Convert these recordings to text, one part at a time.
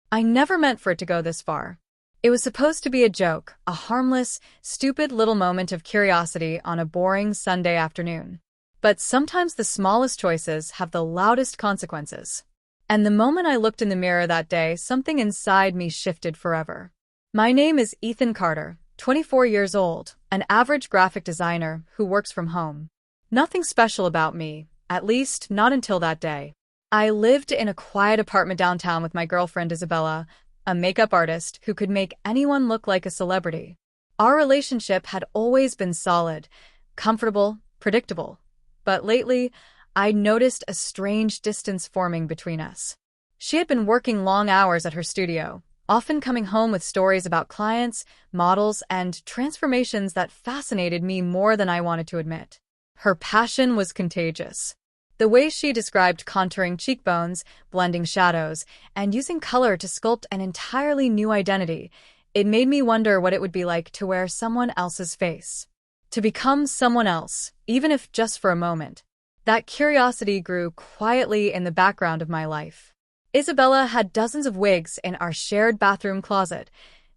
I never meant for it to go this far. It was supposed to be a joke, a harmless, stupid little moment of curiosity on a boring Sunday afternoon. But sometimes the smallest choices have the loudest consequences. And the moment I looked in the mirror that day, something inside me shifted forever. My name is Ethan Carter, 24 years old, an average graphic designer who works from home. Nothing special about me, at least not until that day. I lived in a quiet apartment downtown with my girlfriend Isabella, a makeup artist who could make anyone look like a celebrity. Our relationship had always been solid, comfortable, predictable. But lately, I'd noticed a strange distance forming between us. She had been working long hours at her studio, often coming home with stories about clients, models, and transformations that fascinated me more than I wanted to admit. Her passion was contagious. The way she described contouring cheekbones, blending shadows, and using color to sculpt an entirely new identity, it made me wonder what it would be like to wear someone else's face. To become someone else, even if just for a moment. That curiosity grew quietly in the background of my life. Isabella had dozens of wigs in our shared bathroom closet,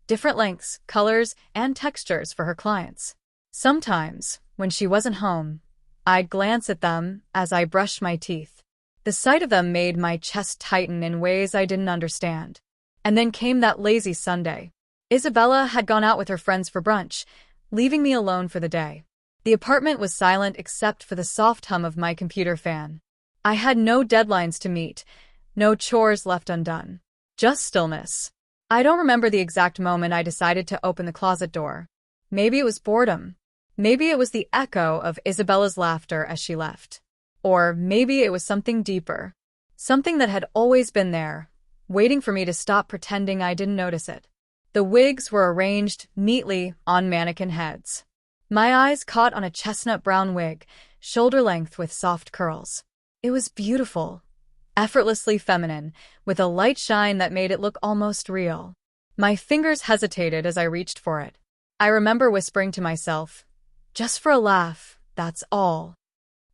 different lengths, colors, and textures for her clients. Sometimes, when she wasn't home, I'd glance at them as I brushed my teeth. The sight of them made my chest tighten in ways I didn't understand. And then came that lazy Sunday. Isabella had gone out with her friends for brunch, leaving me alone for the day. The apartment was silent except for the soft hum of my computer fan. I had no deadlines to meet, no chores left undone. Just stillness. I don't remember the exact moment I decided to open the closet door. Maybe it was boredom. Maybe it was the echo of Isabella's laughter as she left. Or maybe it was something deeper. Something that had always been there, waiting for me to stop pretending I didn't notice it. The wigs were arranged neatly on mannequin heads. My eyes caught on a chestnut brown wig, shoulder-length with soft curls. It was beautiful, effortlessly feminine, with a light shine that made it look almost real. My fingers hesitated as I reached for it. I remember whispering to myself, "Just for a laugh, that's all."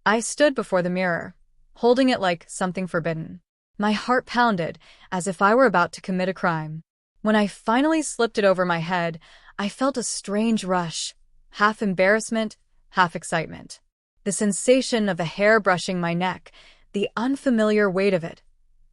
I stood before the mirror, holding it like something forbidden. My heart pounded, as if I were about to commit a crime. When I finally slipped it over my head, I felt a strange rush, half embarrassment, half excitement. The sensation of the hair brushing my neck, the unfamiliar weight of it.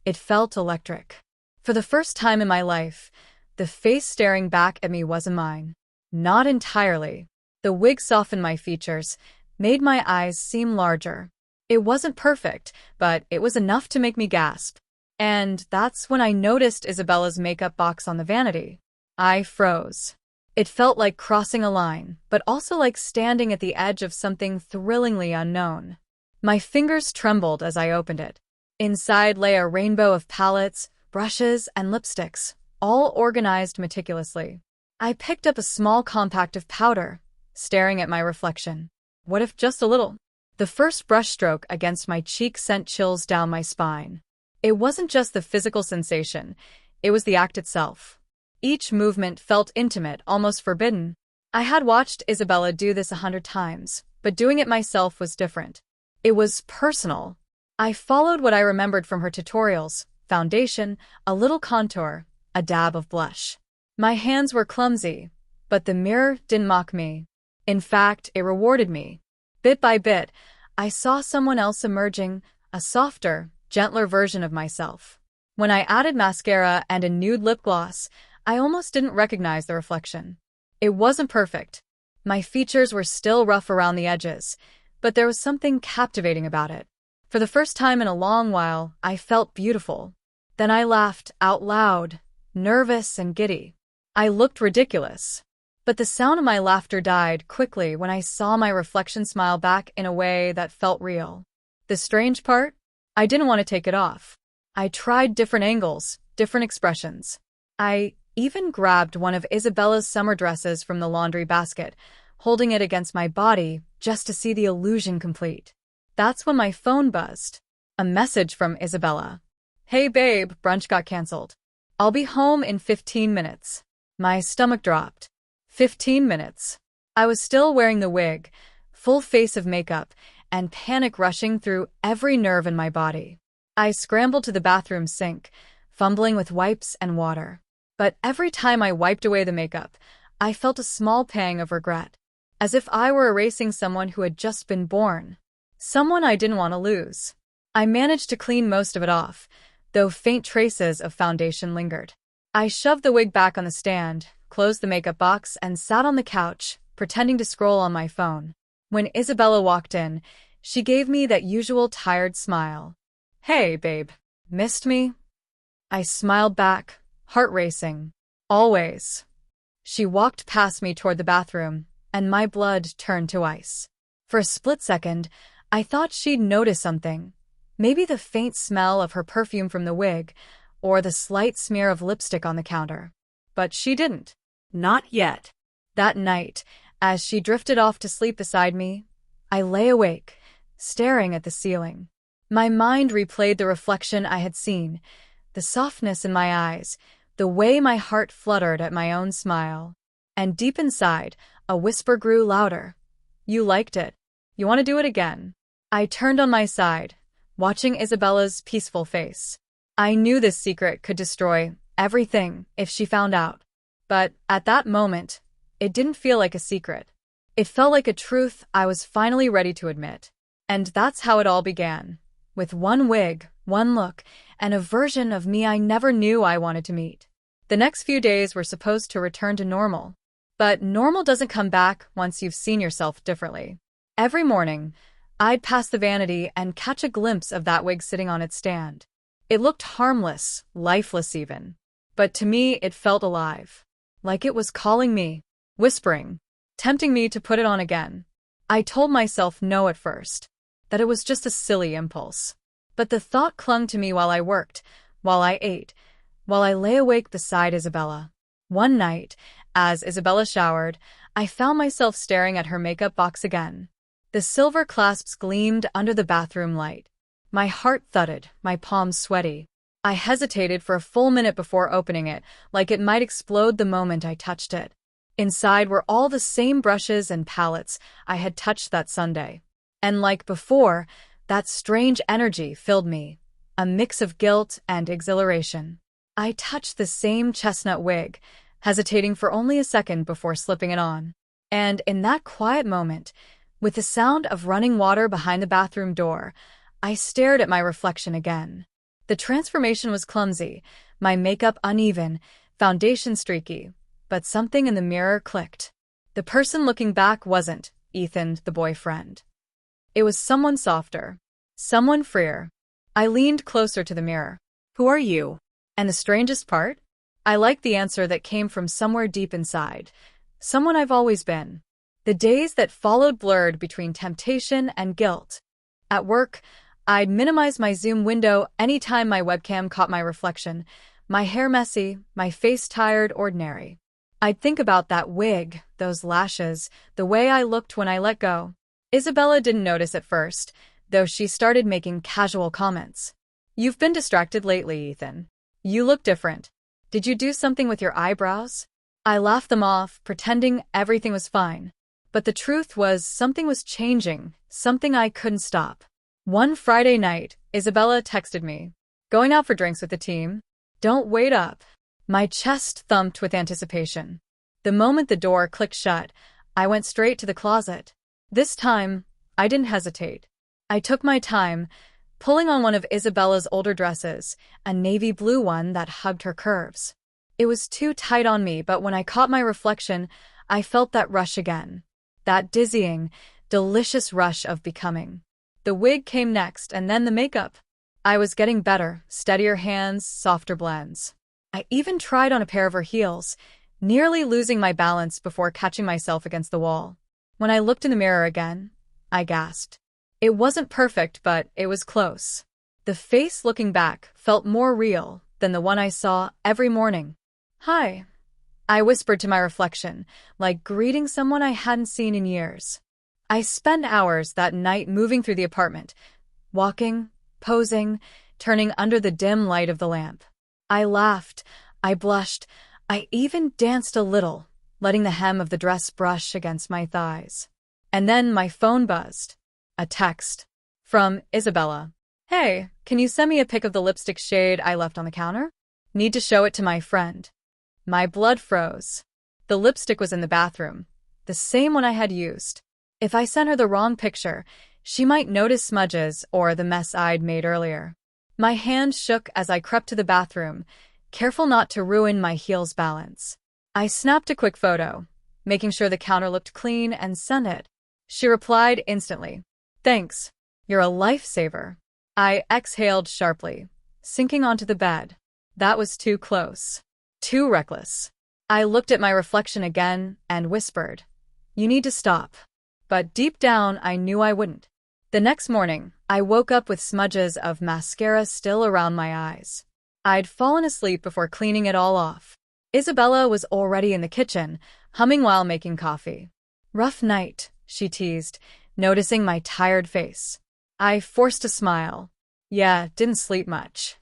It felt electric. For the first time in my life, the face staring back at me wasn't mine. Not entirely. The wig softened my features, made my eyes seem larger. It wasn't perfect, but it was enough to make me gasp. And that's when I noticed Isabella's makeup box on the vanity. I froze. It felt like crossing a line, but also like standing at the edge of something thrillingly unknown. My fingers trembled as I opened it. Inside lay a rainbow of palettes, brushes, and lipsticks, all organized meticulously. I picked up a small compact of powder, staring at my reflection. What if just a little? The first brushstroke against my cheek sent chills down my spine. It wasn't just the physical sensation, it was the act itself. Each movement felt intimate, almost forbidden. I had watched Isabella do this 100 times, but doing it myself was different. It was personal. I followed what I remembered from her tutorials: foundation, a little contour, a dab of blush. My hands were clumsy, but the mirror didn't mock me. In fact, it rewarded me. Bit by bit, I saw someone else emerging, a softer, gentler version of myself. When I added mascara and a nude lip gloss, I almost didn't recognize the reflection. It wasn't perfect. My features were still rough around the edges, but there was something captivating about it. For the first time in a long while, I felt beautiful. Then I laughed out loud, nervous and giddy. I looked ridiculous. But the sound of my laughter died quickly when I saw my reflection smile back in a way that felt real. The strange part? I didn't want to take it off. I tried different angles, different expressions. I even grabbed one of Isabella's summer dresses from the laundry basket, holding it against my body just to see the illusion complete. That's when my phone buzzed. A message from Isabella. "Hey babe, brunch got canceled. I'll be home in 15 minutes. My stomach dropped. 15 minutes. I was still wearing the wig, full face of makeup, and panic rushing through every nerve in my body. I scrambled to the bathroom sink, fumbling with wipes and water. But every time I wiped away the makeup, I felt a small pang of regret, as if I were erasing someone who had just been born, someone I didn't want to lose. I managed to clean most of it off, though faint traces of foundation lingered. I shoved the wig back on the stand, closed the makeup box, and sat on the couch, pretending to scroll on my phone. When Isabella walked in, she gave me that usual tired smile. "Hey, babe. Missed me?" I smiled back, heart racing. "Always." She walked past me toward the bathroom, and my blood turned to ice. For a split second, I thought she'd noticed something. Maybe the faint smell of her perfume from the wig, or the slight smear of lipstick on the counter. But she didn't. Not yet. That night, as she drifted off to sleep beside me, I lay awake, staring at the ceiling. My mind replayed the reflection I had seen, the softness in my eyes, the way my heart fluttered at my own smile. And deep inside, a whisper grew louder. "You liked it. You want to do it again?" I turned on my side, watching Isabella's peaceful face. I knew this secret could destroy everything if she found out. But at that moment, it didn't feel like a secret. It felt like a truth I was finally ready to admit. And that's how it all began. With one wig, one look, and a version of me I never knew I wanted to meet. The next few days were supposed to return to normal. But normal doesn't come back once you've seen yourself differently. Every morning, I'd pass the vanity and catch a glimpse of that wig sitting on its stand. It looked harmless, lifeless even. But to me, it felt alive. Like it was calling me, whispering, tempting me to put it on again. I told myself no at first, that it was just a silly impulse. But the thought clung to me while I worked, while I ate, while I lay awake beside Isabella. One night, as Isabella showered, I found myself staring at her makeup box again. The silver clasps gleamed under the bathroom light. My heart thudded, my palms sweaty. I hesitated for a full minute before opening it, like it might explode the moment I touched it. Inside were all the same brushes and palettes I had touched that Sunday. And like before, that strange energy filled me, a mix of guilt and exhilaration. I touched the same chestnut wig, hesitating for only a second before slipping it on. And in that quiet moment, with the sound of running water behind the bathroom door, I stared at my reflection again. The transformation was clumsy, my makeup uneven, foundation streaky, but something in the mirror clicked. The person looking back wasn't Ethan, the boyfriend. It was someone softer, someone freer. I leaned closer to the mirror. "Who are you?" And the strangest part? I liked the answer that came from somewhere deep inside. Someone I've always been. The days that followed blurred between temptation and guilt. At work, I'd minimize my Zoom window anytime my webcam caught my reflection, my hair messy, my face tired, ordinary. I'd think about that wig, those lashes, the way I looked when I let go. Isabella didn't notice at first, though she started making casual comments. "You've been distracted lately, Ethan. You look different. Did you do something with your eyebrows?" I laughed them off, pretending everything was fine. But the truth was something was changing, something I couldn't stop. One Friday night, Isabella texted me, "Going out for drinks with the team? Don't wait up." My chest thumped with anticipation. The moment the door clicked shut, I went straight to the closet. This time, I didn't hesitate. I took my time, pulling on one of Isabella's older dresses, a navy blue one that hugged her curves. It was too tight on me, but when I caught my reflection, I felt that rush again. That dizzying, delicious rush of becoming. The wig came next, and then the makeup. I was getting better, steadier hands, softer blends. I even tried on a pair of her heels, nearly losing my balance before catching myself against the wall. When I looked in the mirror again, I gasped. It wasn't perfect, but it was close. The face looking back felt more real than the one I saw every morning. "Hi," I whispered to my reflection, like greeting someone I hadn't seen in years. I spent hours that night moving through the apartment, walking, posing, turning under the dim light of the lamp. I laughed, I blushed, I even danced a little, letting the hem of the dress brush against my thighs. And then my phone buzzed. A text. From Isabella. "Hey, can you send me a pic of the lipstick shade I left on the counter?" Need to show it to my friend. My blood froze. The lipstick was in the bathroom, the same one I had used. If I sent her the wrong picture, she might notice smudges or the mess I'd made earlier. My hand shook as I crept to the bathroom, careful not to ruin my heel's balance. I snapped a quick photo, making sure the counter looked clean, and sent it. She replied instantly. Thanks. You're a lifesaver. I exhaled sharply, sinking onto the bed. That was too close. Too reckless. I looked at my reflection again and whispered, You need to stop. But deep down, I knew I wouldn't. The next morning, I woke up with smudges of mascara still around my eyes. I'd fallen asleep before cleaning it all off. Isabella was already in the kitchen, humming while making coffee. Rough night, she teased, noticing my tired face. I forced a smile. Yeah, didn't sleep much.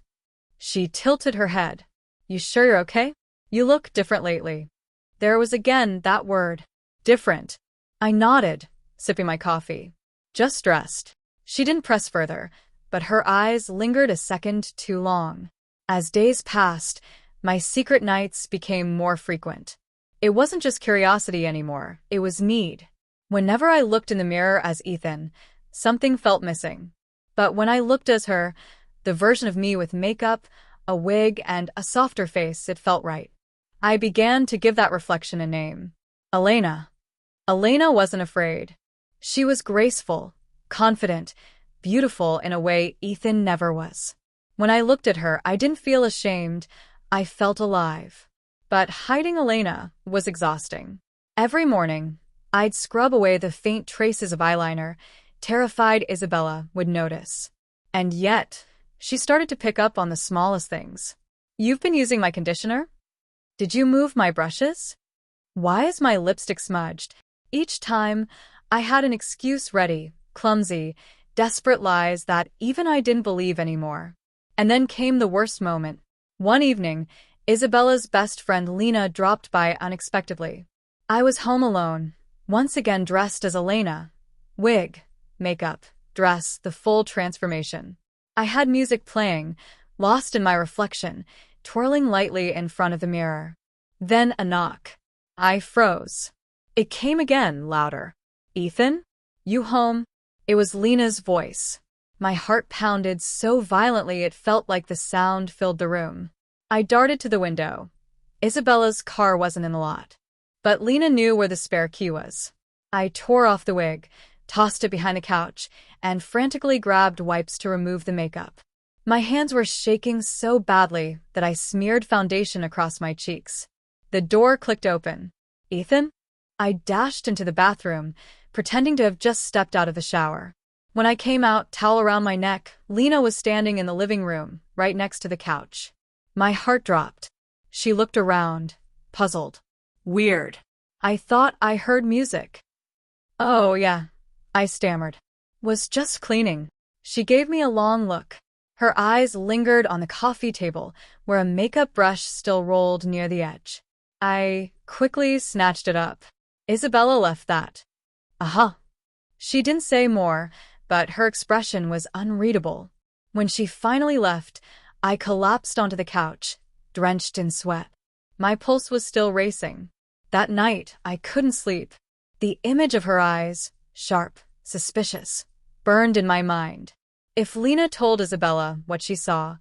She tilted her head. You sure you're okay? You look different lately. There was again that word. Different. I nodded, sipping my coffee. Just stressed. She didn't press further, but her eyes lingered a second too long. As days passed, my secret nights became more frequent. It wasn't just curiosity anymore, it was need. Whenever I looked in the mirror as Ethan, something felt missing. But when I looked as her, the version of me with makeup, a wig, and a softer face, it felt right. I began to give that reflection a name. Elena. Elena wasn't afraid. She was graceful, confident, beautiful in a way Ethan never was. When I looked at her, I didn't feel ashamed, I felt alive. But hiding Elena was exhausting. Every morning, I'd scrub away the faint traces of eyeliner, terrified Isabella would notice. And yet, she started to pick up on the smallest things. You've been using my conditioner? Did you move my brushes? Why is my lipstick smudged? Each time, I had an excuse ready, clumsy, desperate lies that even I didn't believe anymore. And then came the worst moment. One evening, Isabella's best friend Lena dropped by unexpectedly. I was home alone, once again dressed as Elena. Wig, makeup, dress, the full transformation. I had music playing, lost in my reflection, twirling lightly in front of the mirror. Then a knock. I froze. It came again, louder. Ethan? You home? It was Lena's voice. My heart pounded so violently it felt like the sound filled the room. I darted to the window. Isabella's car wasn't in the lot. But Lena knew where the spare key was. I tore off the wig, tossed it behind the couch, and frantically grabbed wipes to remove the makeup. My hands were shaking so badly that I smeared foundation across my cheeks. The door clicked open. Ethan? I dashed into the bathroom, pretending to have just stepped out of the shower. When I came out, towel around my neck, Lena was standing in the living room, right next to the couch. My heart dropped. She looked around, puzzled. Weird. I thought I heard music. Oh, yeah, I stammered. Was just cleaning. She gave me a long look. Her eyes lingered on the coffee table, where a makeup brush still rolled near the edge. I quickly snatched it up. Isabella left that. Aha. She didn't say more, but her expression was unreadable. When she finally left, I collapsed onto the couch, drenched in sweat. My pulse was still racing. That night, I couldn't sleep. The image of her eyes, sharp, suspicious, burned in my mind. If Lena told Isabella what she saw,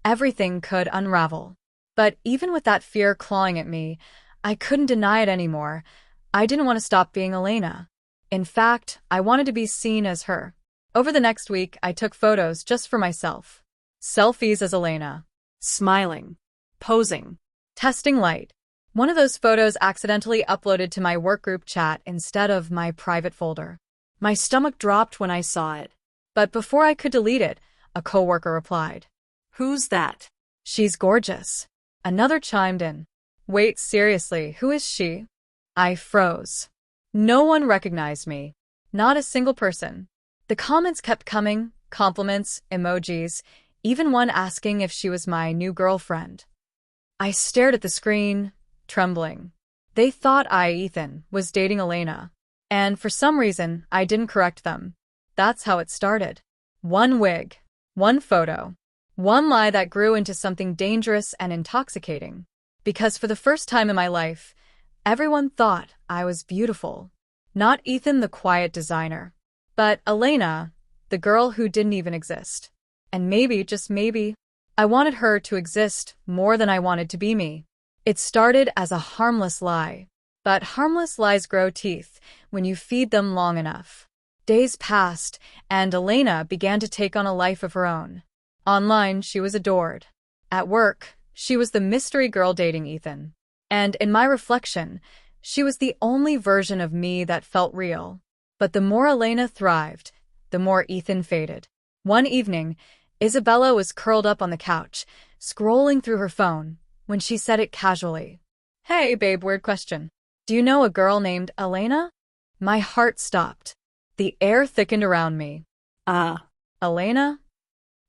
everything could unravel. But even with that fear clawing at me, I couldn't deny it anymore. I didn't want to stop being Elena. In fact, I wanted to be seen as her. Over the next week, I took photos just for myself. Selfies as Elena. Smiling. Posing. Testing light. One of those photos accidentally uploaded to my workgroup chat instead of my private folder. My stomach dropped when I saw it. But before I could delete it, a coworker replied. Who's that? She's gorgeous. Another chimed in. Wait, seriously, who is she? I froze. No one recognized me. Not a single person. The comments kept coming, compliments, emojis, even one asking if she was my new girlfriend. I stared at the screen, trembling. They thought I, Ethan, was dating Elena. And for some reason, I didn't correct them. That's how it started. One wig. One photo. One lie that grew into something dangerous and intoxicating. Because for the first time in my life, everyone thought I was beautiful. Not Ethan, the quiet designer, but Elena, the girl who didn't even exist. And maybe, just maybe, I wanted her to exist more than I wanted to be me. It started as a harmless lie. But harmless lies grow teeth when you feed them long enough. Days passed, and Elena began to take on a life of her own. Online, she was adored. At work, she was the mystery girl dating Ethan. And in my reflection, she was the only version of me that felt real. But the more Elena thrived, the more Ethan faded. One evening, Isabella was curled up on the couch, scrolling through her phone, when she said it casually. "Hey, babe, weird question. Do you know a girl named Elena?" My heart stopped. The air thickened around me. Elena?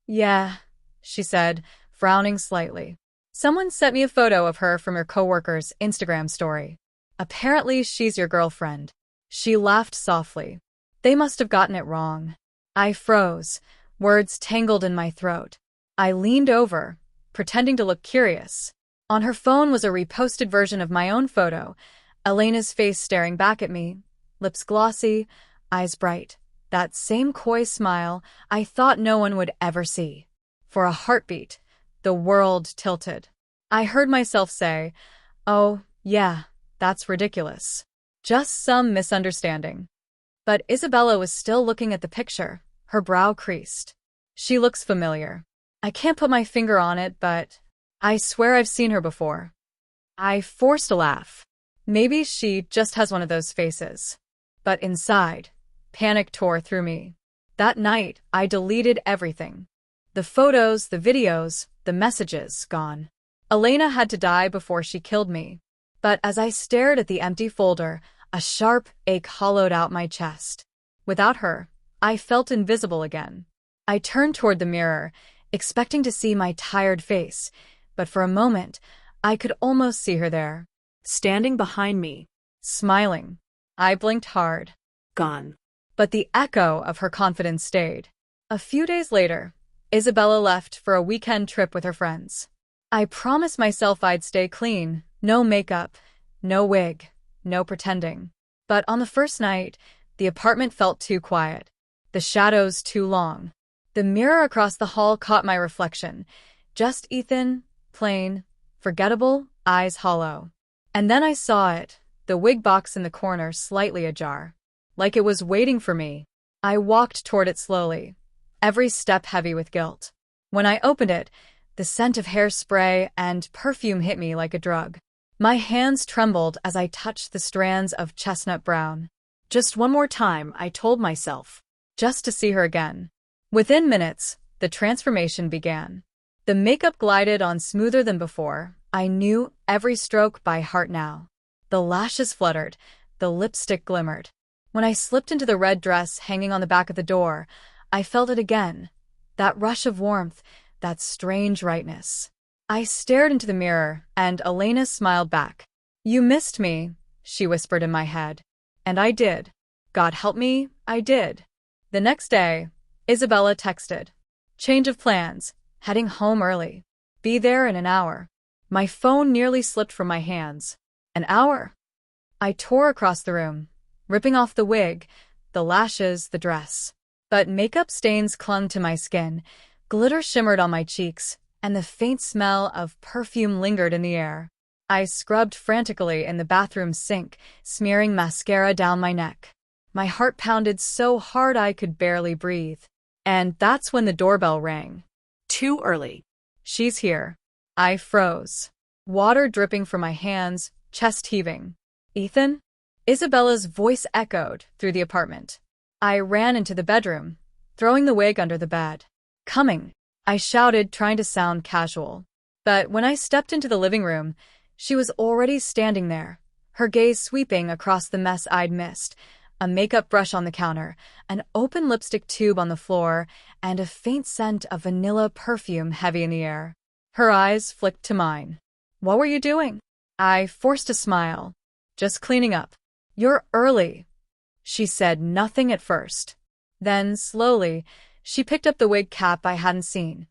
Yeah, she said, frowning slightly. Someone sent me a photo of her from her coworker's Instagram story. Apparently, she's your girlfriend. She laughed softly. They must have gotten it wrong. I froze, words tangled in my throat. I leaned over, pretending to look curious. On her phone was a reposted version of my own photo, Elena's face staring back at me, lips glossy, eyes bright. That same coy smile I thought no one would ever see. For a heartbeat, the world tilted. I heard myself say, "Oh, yeah, that's ridiculous. Just some misunderstanding." But Isabella was still looking at the picture, her brow creased. "She looks familiar. I can't put my finger on it, but I swear I've seen her before." I forced a laugh. Maybe she just has one of those faces. But inside, panic tore through me. That night, I deleted everything. The photos, the videos, the messages, gone. Elena had to die before she killed me. But as I stared at the empty folder, a sharp ache hollowed out my chest. Without her, I felt invisible again. I turned toward the mirror, expecting to see my tired face, but for a moment, I could almost see her there. Standing behind me, smiling. I blinked hard. Gone. But the echo of her confidence stayed. A few days later, Isabella left for a weekend trip with her friends. I promised myself I'd stay clean, no makeup, no wig, no pretending. But on the first night, the apartment felt too quiet, the shadows too long. The mirror across the hall caught my reflection. Just Ethan, plain, forgettable, eyes hollow. And then I saw it, the wig box in the corner slightly ajar. Like it was waiting for me. I walked toward it slowly, every step heavy with guilt. When I opened it, the scent of hairspray and perfume hit me like a drug. My hands trembled as I touched the strands of chestnut brown. Just one more time, I told myself. Just to see her again. Within minutes, the transformation began. The makeup glided on smoother than before. I knew every stroke by heart now. The lashes fluttered, the lipstick glimmered. When I slipped into the red dress hanging on the back of the door, I felt it again. That rush of warmth, that strange rightness. I stared into the mirror, and Elena smiled back. "You missed me," she whispered in my head. And I did. God help me, I did. The next day, Isabella texted. "Change of plans, heading home early. Be there in an hour." My phone nearly slipped from my hands. An hour? I tore across the room, ripping off the wig, the lashes, the dress. But makeup stains clung to my skin, glitter shimmered on my cheeks, and the faint smell of perfume lingered in the air. I scrubbed frantically in the bathroom sink, smearing mascara down my neck. My heart pounded so hard I could barely breathe. And that's when the doorbell rang. Too early. "She's here." I froze. Water dripping from my hands, chest heaving. "Ethan?" Isabella's voice echoed through the apartment. I ran into the bedroom, throwing the wig under the bed. "Coming," I shouted, trying to sound casual. But when I stepped into the living room, she was already standing there, her gaze sweeping across the mess I'd missed. A makeup brush on the counter, an open lipstick tube on the floor, and a faint scent of vanilla perfume heavy in the air. Her eyes flicked to mine. "What were you doing?" I forced a smile. "Just cleaning up." "You're early." She said nothing at first. Then, slowly, she picked up the wig cap I hadn't seen.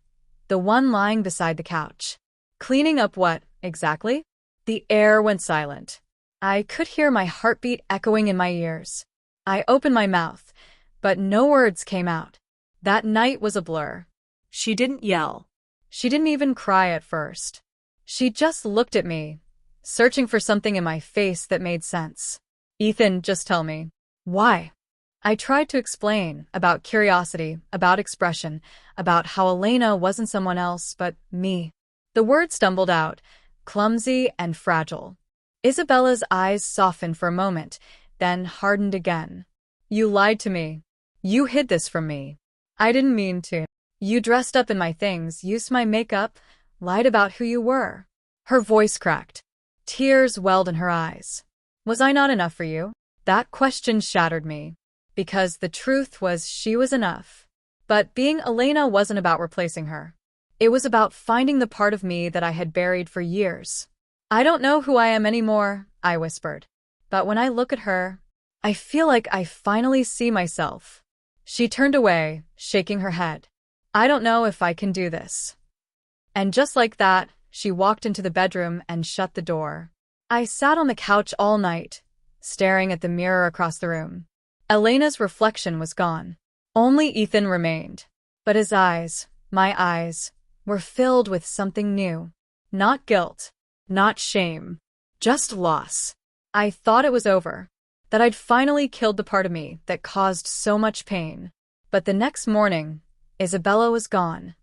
the one lying beside the couch. Cleaning up what, exactly? The air went silent. I could hear my heartbeat echoing in my ears. I opened my mouth, but no words came out. That night was a blur. She didn't yell. She didn't even cry at first. She just looked at me, searching for something in my face that made sense. Ethan, just tell me. Why? I tried to explain about curiosity, about expression, about how Elena wasn't someone else but me. The words stumbled out, clumsy and fragile. Isabella's eyes softened for a moment, then hardened again. You lied to me. You hid this from me. I didn't mean to. You dressed up in my things, used my makeup, lied about who you were. Her voice cracked. Tears welled in her eyes. Was I not enough for you? That question shattered me. Because the truth was she was enough. But being Elena wasn't about replacing her. It was about finding the part of me that I had buried for years. I don't know who I am anymore, I whispered. But when I look at her, I feel like I finally see myself. She turned away, shaking her head. I don't know if I can do this. And just like that, she walked into the bedroom and shut the door. I sat on the couch all night, staring at the mirror across the room. Elena's reflection was gone. Only Ethan remained. But his eyes, my eyes, were filled with something new. Not guilt, not shame, just loss. I thought it was over, that I'd finally killed the part of me that caused so much pain. But the next morning, Isabella was gone,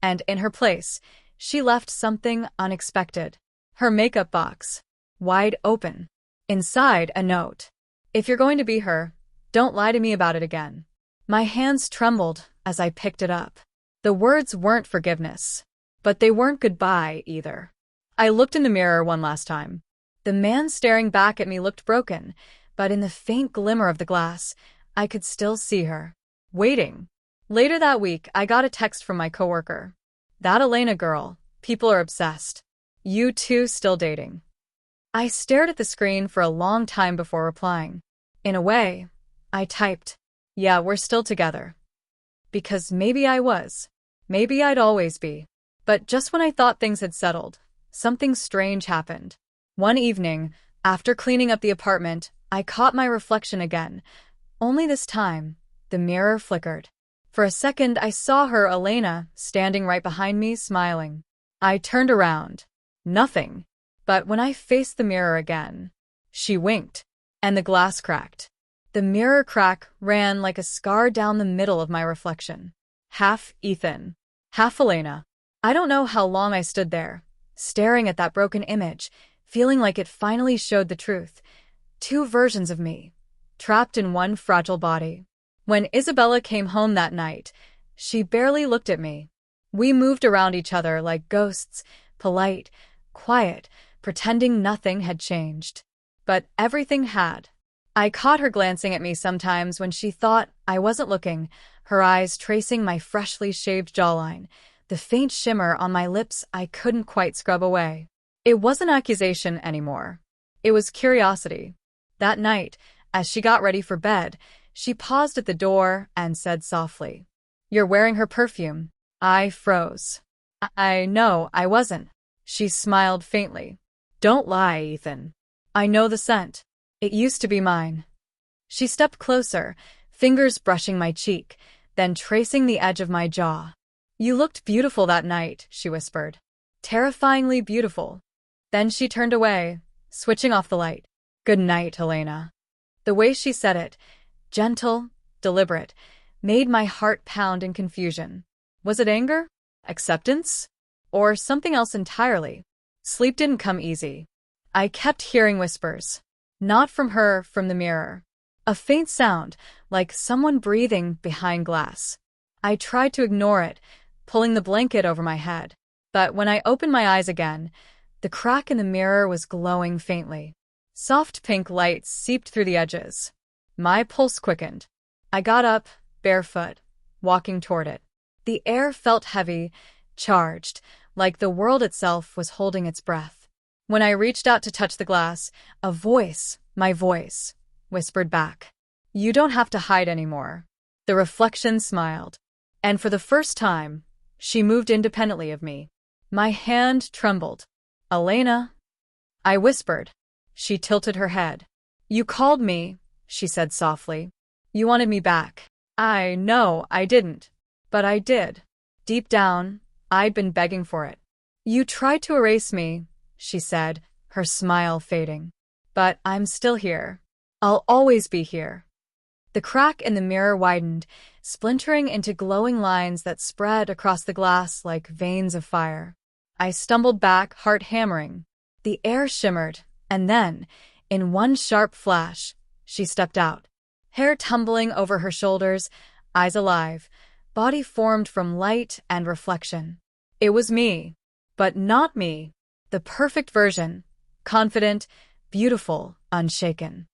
and in her place, she left something unexpected. Her makeup box, wide open. Inside, a note. If you're going to be her, don't lie to me about it again. My hands trembled as I picked it up. The words weren't forgiveness, but they weren't goodbye either. I looked in the mirror one last time. The man staring back at me looked broken, but in the faint glimmer of the glass, I could still see her, waiting. Later that week, I got a text from my coworker. That Elena girl, people are obsessed. You two still dating? I stared at the screen for a long time before replying. In a way, I typed, yeah, we're still together. Because maybe I was. Maybe I'd always be. But just when I thought things had settled, something strange happened. One evening, after cleaning up the apartment, I caught my reflection again. Only this time, the mirror flickered. For a second, I saw her, Elena, standing right behind me, smiling. I turned around. Nothing. But when I faced the mirror again, she winked, and the glass cracked. The mirror crack ran like a scar down the middle of my reflection. Half Ethan, half Elena. I don't know how long I stood there, staring at that broken image, feeling like it finally showed the truth. Two versions of me, trapped in one fragile body. When Isabella came home that night, she barely looked at me. We moved around each other like ghosts, polite, quiet, pretending nothing had changed. But everything had. I caught her glancing at me sometimes when she thought I wasn't looking, her eyes tracing my freshly shaved jawline, the faint shimmer on my lips I couldn't quite scrub away. It wasn't accusation anymore. It was curiosity. That night, as she got ready for bed, she paused at the door and said softly, "You're wearing her perfume." I froze. I know I wasn't. She smiled faintly. Don't lie, Ethan. I know the scent. It used to be mine. She stepped closer, fingers brushing my cheek, then tracing the edge of my jaw. You looked beautiful that night, she whispered. Terrifyingly beautiful. Then she turned away, switching off the light. Good night, Elena. The way she said it, gentle, deliberate, made my heart pound in confusion. Was it anger? Acceptance? Or something else entirely? Sleep didn't come easy. I kept hearing whispers. Not from her, from the mirror. A faint sound, like someone breathing behind glass. I tried to ignore it, pulling the blanket over my head. But when I opened my eyes again, the crack in the mirror was glowing faintly. Soft pink light seeped through the edges. My pulse quickened. I got up, barefoot, walking toward it. The air felt heavy, charged, like the world itself was holding its breath. When I reached out to touch the glass, a voice, my voice, whispered back. You don't have to hide anymore. The reflection smiled. And for the first time, She moved independently of me. My hand trembled. "Elena?" I whispered. She tilted her head. "You called me," she said softly. "You wanted me back." No, I didn't. But I did. Deep down, I'd been begging for it. "You tried to erase me," she said, her smile fading. "But I'm still here. I'll always be here." The crack in the mirror widened, splintering into glowing lines that spread across the glass like veins of fire. I stumbled back, heart hammering. The air shimmered, and then, in one sharp flash, she stepped out. Hair tumbling over her shoulders, eyes alive, body formed from light and reflection. It was me, but not me. The perfect version, confident, beautiful, unshaken.